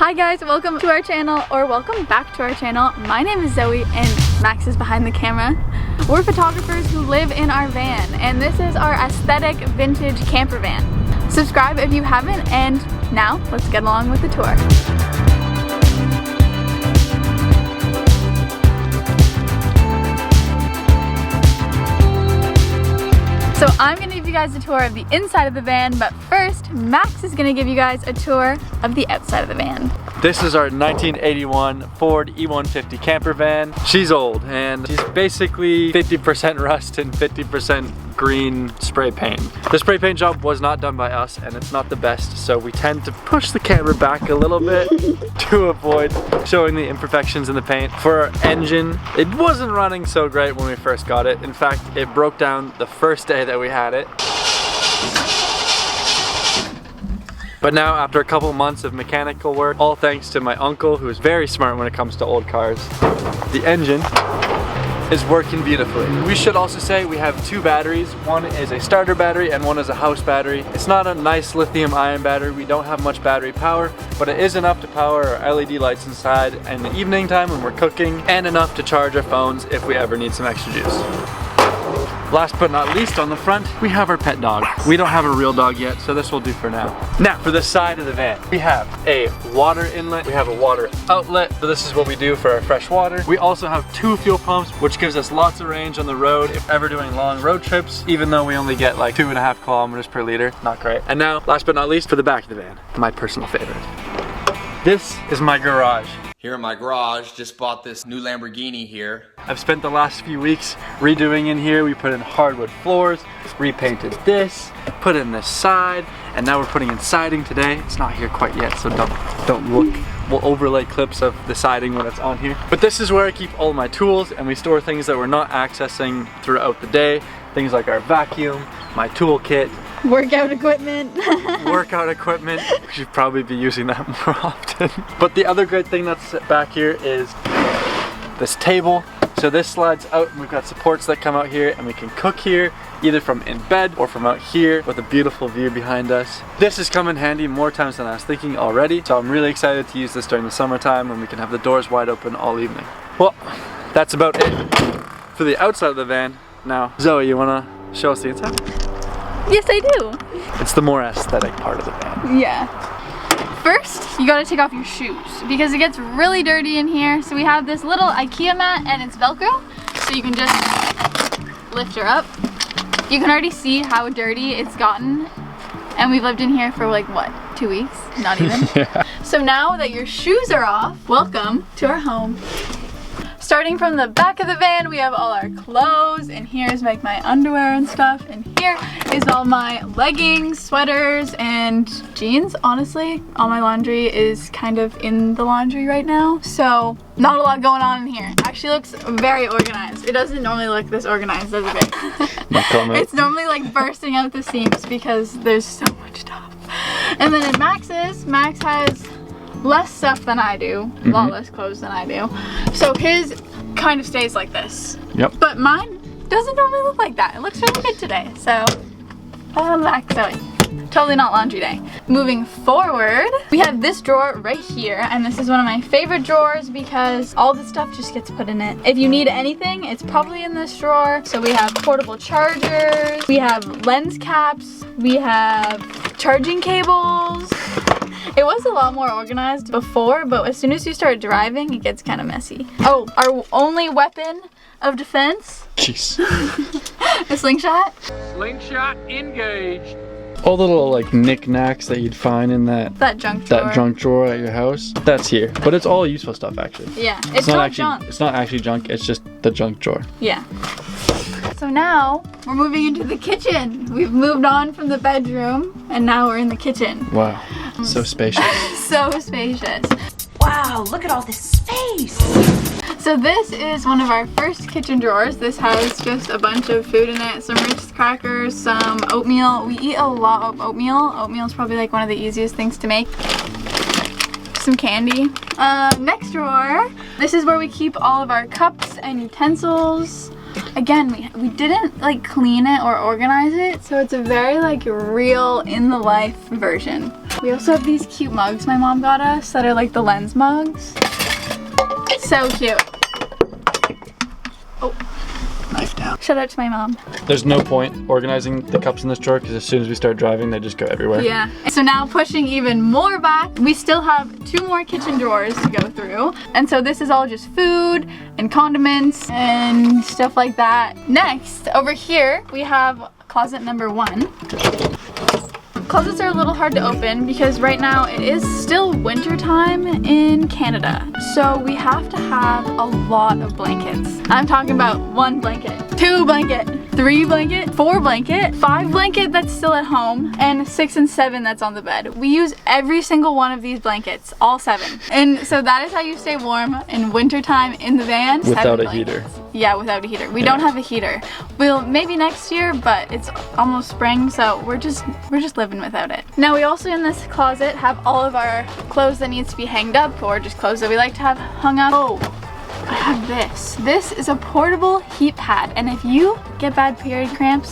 Hi guys, welcome to our channel, or welcome back to our channel. My name is Zoe and Max is behind the camera. We're photographers who live in our van, and this is our aesthetic vintage camper van. Subscribe if you haven't, and now let's get along with the tour. So I'm gonna give you guys a tour of the inside of the van, but first, Max is gonna give you guys a tour of the outside of the van. This is our 1981 Ford E150 camper van. She's old and she's basically 50% rust and 50% green spray paint. The spray paint job was not done by us and it's not the best, so we tend to push the camera back a little bit to avoid showing the imperfections in the paint. For our engine, it wasn't running so great when we first got it. In fact, it broke down the first day that we had it. But now, after a couple months of mechanical work, all thanks to my uncle, who is very smart when it comes to old cars, the engine is working beautifully. We should also say we have two batteries. One is a starter battery and one is a house battery. It's not a nice lithium-ion battery. We don't have much battery power, but it is enough to power our LED lights inside in the evening time when we're cooking, and enough to charge our phones if we ever need some extra juice. Last but not least, on the front, we have our pet dog. We don't have a real dog yet, so this will do for now. Now, for the side of the van, we have a water inlet, we have a water outlet, so this is what we do for our fresh water. We also have two fuel pumps, which gives us lots of range on the road if ever doing long road trips, even though we only get like 2.5 kilometers per liter. Not great. And now, last but not least, for the back of the van, my personal favorite. This is my garage. Here in my garage, just bought this new Lamborghini here. I've spent the last few weeks redoing in here. We put in hardwood floors, repainted this, put in this side, and now we're putting in siding today. It's not here quite yet, so don't look. We'll overlay clips of the siding when it's on here. But this is where I keep all my tools, and we store things that we're not accessing throughout the day. Things like our vacuum, my toolkit, Workout equipment. Workout equipment. We should probably be using that more often. But the other great thing that's back here is this table. So this slides out and we've got supports that come out here, and we can cook here, either from in bed or from out here with a beautiful view behind us. This has come in handy more times than I was thinking already, so I'm really excited to use this during the summertime when we can have the doors wide open all evening. Well, that's about it for the outside of the van. Now, Zoe, you wanna show us the inside? Yes, I do. It's the more aesthetic part of the van. Yeah. First, you gotta take off your shoes because it gets really dirty in here. So we have this little IKEA mat and it's Velcro, so you can just lift her up. You can already see how dirty it's gotten, and we've lived in here for like, what, 2 weeks? Not even. Yeah. So now that your shoes are off, welcome to our home. Starting from the back of the van, we have all our clothes, and here's like my underwear and stuff, and here is all my leggings, sweaters, and jeans. Honestly, all my laundry is kind of in the laundry right now, so not a lot going on in here. Actually looks very organized. It doesn't normally look this organized, does it? It's normally like bursting out the seams because there's so much stuff. And then in Max's, Max has less stuff than I do, a lot less clothes than I do. So his kind of stays like this. Yep. But mine doesn't normally look like that. It looks really good today. So, Max, Zoe. Totally not laundry day. Moving forward, we have this drawer right here, and this is one of my favorite drawers because all the stuff just gets put in it. If you need anything, it's probably in this drawer. So we have portable chargers, we have lens caps, we have charging cables. It was a lot more organized before, but as soon as you start driving, it gets kind of messy. Oh, our only weapon of defense. Jeez. A slingshot. Slingshot engaged. All the little like knickknacks that you'd find in that junk drawer. That junk drawer at your house. That's here, but it's all useful stuff actually. Yeah, it's not actually junk. It's not actually junk. It's just the junk drawer. Yeah. So now we're moving into the kitchen. We've moved on from the bedroom, and now we're in the kitchen. Wow, so spacious. So spacious. Wow, look at all this space. So this is one of our first kitchen drawers. This has just a bunch of food in it, some Ritz crackers, some oatmeal. We eat a lot of oatmeal. Oatmeal is probably like one of the easiest things to make. Some candy. Next drawer, this is where we keep all of our cups and utensils. Again, we didn't like clean it or organize it, so it's a very like real in the life version. We also have these cute mugs my mom got us that are like the lens mugs. So cute. Oh, knife down. Shout out to my mom. There's no point organizing the cups in this drawer because as soon as we start driving, they just go everywhere. Yeah. So now pushing even more back, we still have 2 more kitchen drawers to go through. And so this is all just food and condiments and stuff like that. Next, over here, we have closet number 1. Closets are a little hard to open because right now it is still winter time in Canada. So we have to have a lot of blankets. I'm talking about 1 blanket, 2 blanket, 3 blanket, 4 blanket, 5 blanket that's still at home, and 6 and 7 that's on the bed. We use every single one of these blankets, all 7. And so that is how you stay warm in winter time in the van. Without a heater. Yeah, without a heater. We don't have a heater. We'll maybe next year, but it's almost spring, so we're just living without it. Now we also in this closet have all of our clothes that needs to be hanged up or just clothes that we like to have hung up. Oh, I have this. This is a portable heat pad, and if you get bad period cramps,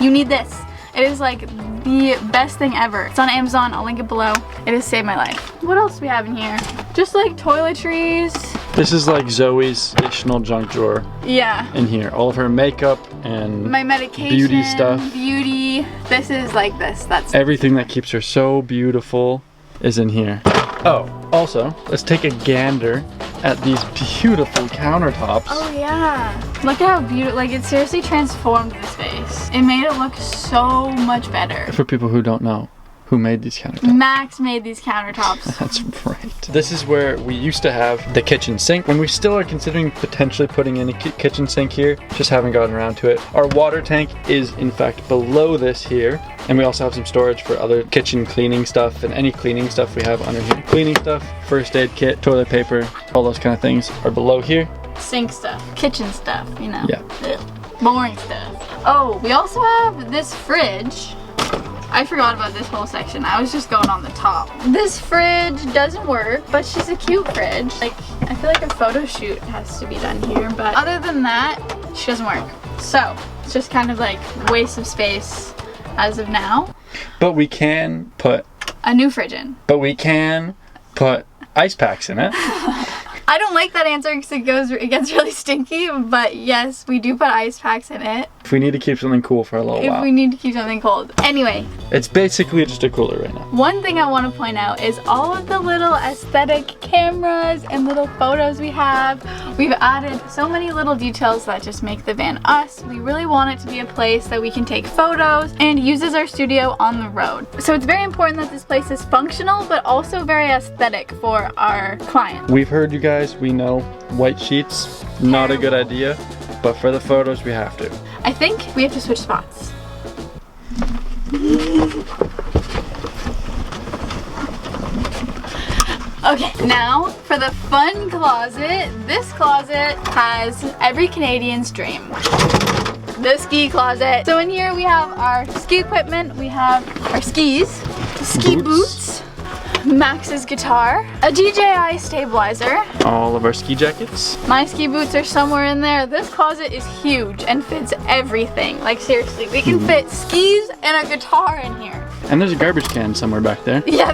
you need this. It is like the best thing ever. It's on Amazon, I'll link it below. It has saved my life. What else do we have in here? Just like toiletries. This is like Zoe's additional junk drawer. Yeah. In here, all of her makeup and my medication, beauty stuff. Beauty. This is like this. That's everything that keeps her so beautiful is in here. Oh, also, let's take a gander at these beautiful countertops. Oh yeah. Look at how beautiful, like it seriously transformed the space. It made it look so much better. For people who don't know, who made these countertops? Max made these countertops. That's right. This is where we used to have the kitchen sink. When we still are considering potentially putting in a kitchen sink here, just haven't gotten around to it. Our water tank is in fact below this here. And we also have some storage for other kitchen cleaning stuff and any cleaning stuff we have under here. Cleaning stuff, first aid kit, toilet paper, all those kind of things are below here. Sink stuff, kitchen stuff, you know. Yeah. Ugh. Boring stuff. Oh, we also have this fridge. I forgot about this whole section. I was just going on the top. This fridge doesn't work, but she's a cute fridge. Like, I feel like a photo shoot has to be done here, but other than that, she doesn't work. So, it's just kind of like waste of space as of now. But we can put a new fridge in. But we can put ice packs in it. I don't like that answer because it gets really stinky, but yes, we do put ice packs in it. If we need to keep something cool for a little while. If we need to keep something cold. Anyway. It's basically just a cooler right now. One thing I want to point out is all of the little aesthetic cameras and little photos we have. We've added so many little details that just make the van us. We really want it to be a place that we can take photos and use as our studio on the road. So it's very important that this place is functional, but also very aesthetic for our client. We've heard you guys, we know white sheets, not a good idea, but for the photos we have to. I think we have to switch spots. Okay, now for the fun closet. This closet has every Canadian's dream. The ski closet. So in here we have our ski equipment, we have our skis, ski boots, Max's guitar, a DJI stabilizer, all of our ski jackets. My ski boots are somewhere in there. This closet is huge and fits everything. Like seriously, we can fit skis and a guitar in here. And there's a garbage can somewhere back there. Yeah,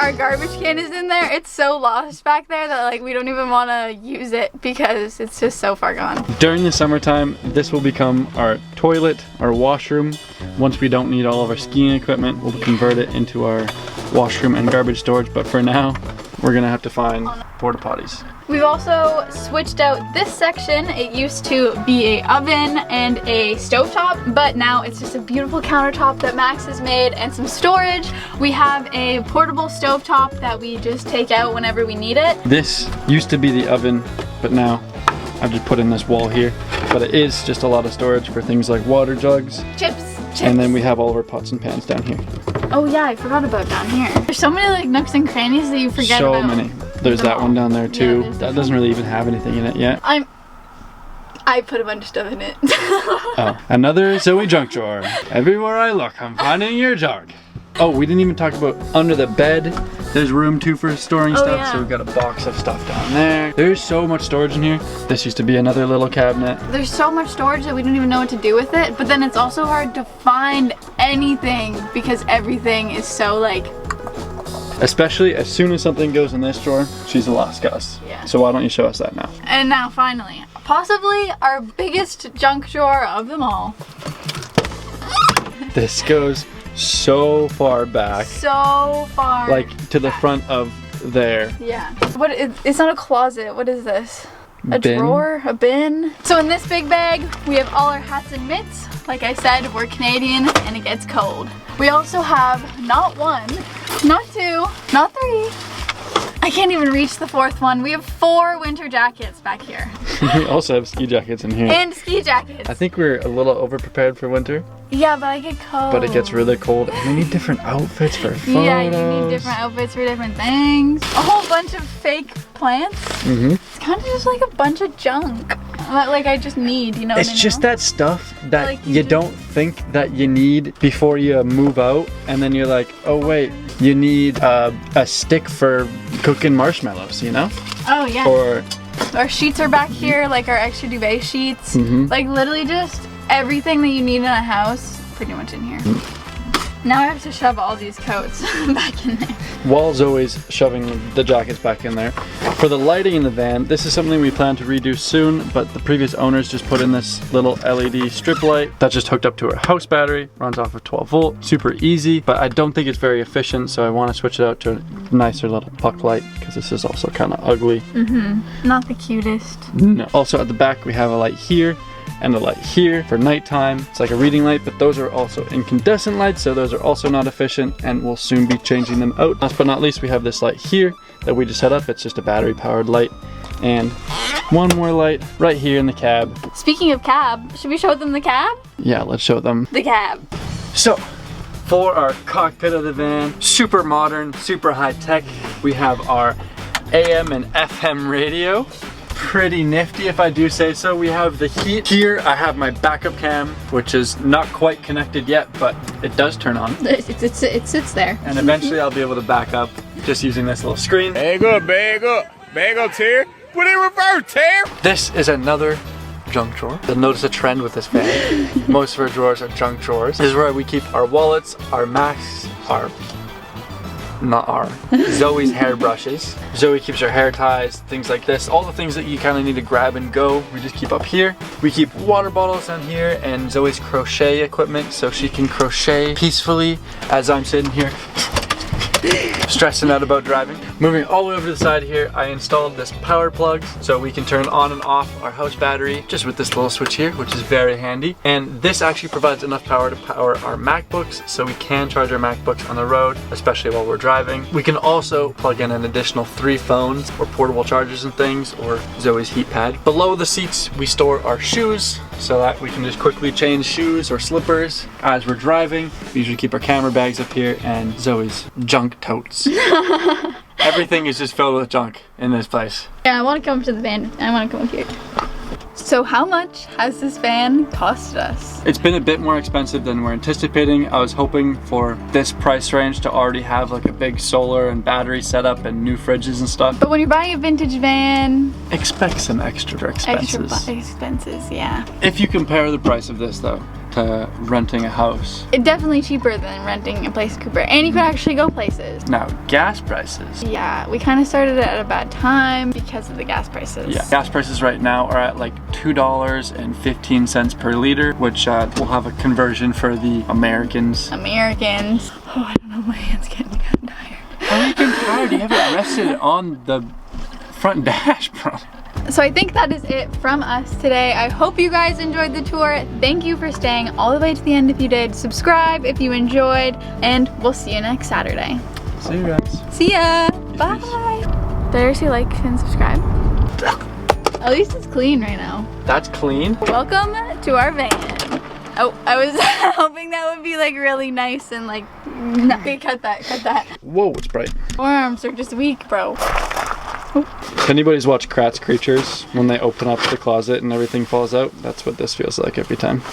our garbage can is in there. It's so lost back there that like we don't even want to use it because it's just so far gone. During the summertime, this will become our toilet, our washroom. Once we don't need all of our skiing equipment, we'll convert it into our washroom and garbage storage. But for now, we're gonna have to find porta potties. We've also switched out this section. It used to be an oven and a stovetop, but now it's just a beautiful countertop that Max has made and some storage. We have a portable stovetop that we just take out whenever we need it. This used to be the oven, but now I've just put in this wall here. But it is just a lot of storage for things like water jugs. Chips. And then we have all of our pots and pans down here. Oh yeah, I forgot about down here. There's so many like nooks and crannies that you forget about. So many. There's that one down there too. Yeah, that doesn't really even have anything in it yet. I put a bunch of stuff in it. Oh, another Zoe junk drawer. Everywhere I look, I'm finding your junk. Oh, we didn't even talk about under the bed. There's room too for storing stuff, yeah. So we've got a box of stuff down there. There's so much storage in here. This used to be another little cabinet. There's so much storage that we don't even know what to do with it, but then it's also hard to find anything because everything is so like Especially as soon as something goes in this drawer, she's the last Gus. Yeah. So why don't you show us that now? And now finally, possibly our biggest junk drawer of them all. This goes so far back. So far. Like to the front of there. Yeah. It's not a closet. What is this? A Bin? drawer? A bin? So in this big bag, we have all our hats and mitts. Like I said, we're Canadian and it gets cold. We also have not one, not two, not three. I can't even reach the fourth one. We have 4 winter jackets back here. We also have ski jackets in here. And ski jackets. I think we're a little over prepared for winter, Yeah, but I get cold. but it gets really cold. And we need different outfits for photos. Yeah, you need different outfits for different things. A whole bunch of fake plants. Mm-hmm. It's kind of just like a bunch of junk. Like I just need, you know It's what I just know? that stuff that Like you you don't think that you need before you move out, and then you're like, oh wait, you need a stick for cooking marshmallows, you know? Oh yeah. Or Our sheets are back here, like our extra duvet sheets. Mhm. Like literally just everything that you need in a house, pretty much in here. Now I have to shove all these coats back in there. while Zoe's shoving the jackets back in there. For the lighting in the van, this is something we plan to redo soon, but the previous owners just put in this little LED strip light that's just hooked up to our house battery, runs off of 12 volt, super easy, but I don't think it's very efficient, so I want to switch it out to a nicer little puck light, because this is also kind of ugly. Not the cutest. No. Also at the back we have a light here and a light here for nighttime. It's like a reading light, but those are also incandescent lights, so those are also not efficient, and we'll soon be changing them out. Last but not least, we have this light here that we just set up. It's just a battery powered light, and one more light right here in the cab. Speaking of cab, should we show them the cab? Yeah, let's show them. The cab. So, for our cockpit of the van, super modern, super high tech, we have our AM and FM radio. Pretty nifty if I do say so. We have the heat. Here I have my backup cam, which is not quite connected yet, but it does turn on. It sits there. And eventually I'll be able to back up just using this little screen. Bag up, Terry. Put it in reverse, Terry. This is another junk drawer. You'll notice a trend with this van. Most of our drawers are junk drawers. This is where we keep our wallets, our masks, Zoe's hairbrushes. Zoe keeps her hair ties, things like this. All the things that you kind of need to grab and go, we just keep up here. We keep water bottles down here and Zoe's crochet equipment so she can crochet peacefully as I'm sitting here stressing out about driving. Moving all the way over to the side here, I installed this power plug so we can turn on and off our house battery just with this little switch here, which is very handy. And this actually provides enough power to power our MacBooks, so we can charge our MacBooks on the road, especially while we're driving. We can also plug in an additional 3 phones or portable chargers and things, or Zoe's heat pad. Below the seats, we store our shoes so that we can just quickly change shoes or slippers as we're driving. We usually keep our camera bags up here and Zoe's junk totes. Everything is just filled with junk in this place. Yeah, I want to come to the van. I want to come up here. So how much has this van cost us? It's been a bit more expensive than we're anticipating. I was hoping for this price range to already have like a big solar and battery setup and new fridges and stuff. But when you're buying a vintage van, Expect some extra expenses. expenses, yeah. If you compare the price of this though to renting a house. It's definitely cheaper than renting a place in Cooper, and you can actually go places. Now, gas prices. Yeah, we kind of started it at a bad time because of the gas prices. Yeah, gas prices right now are at like $2.15 per liter, which will have a conversion for the Americans. Americans. Oh, I don't know, my hand's getting kind of tired. How are you getting tired? You haven't rested on the front dash, bro. So I think that is it from us today. I hope you guys enjoyed the tour. Thank you for staying all the way to the end if you did. Subscribe if you enjoyed, and we'll see you next Saturday. See you guys. See ya. Bye. Did I say like and subscribe? At least it's clean right now. That's clean. Welcome to our van. Oh, I was hoping that would be like really nice and like, no. Okay, cut that. Whoa, it's bright. Forearms are just weak, bro. If anybody's watched Kratz Creatures, when they open up the closet and everything falls out, that's what this feels like every time.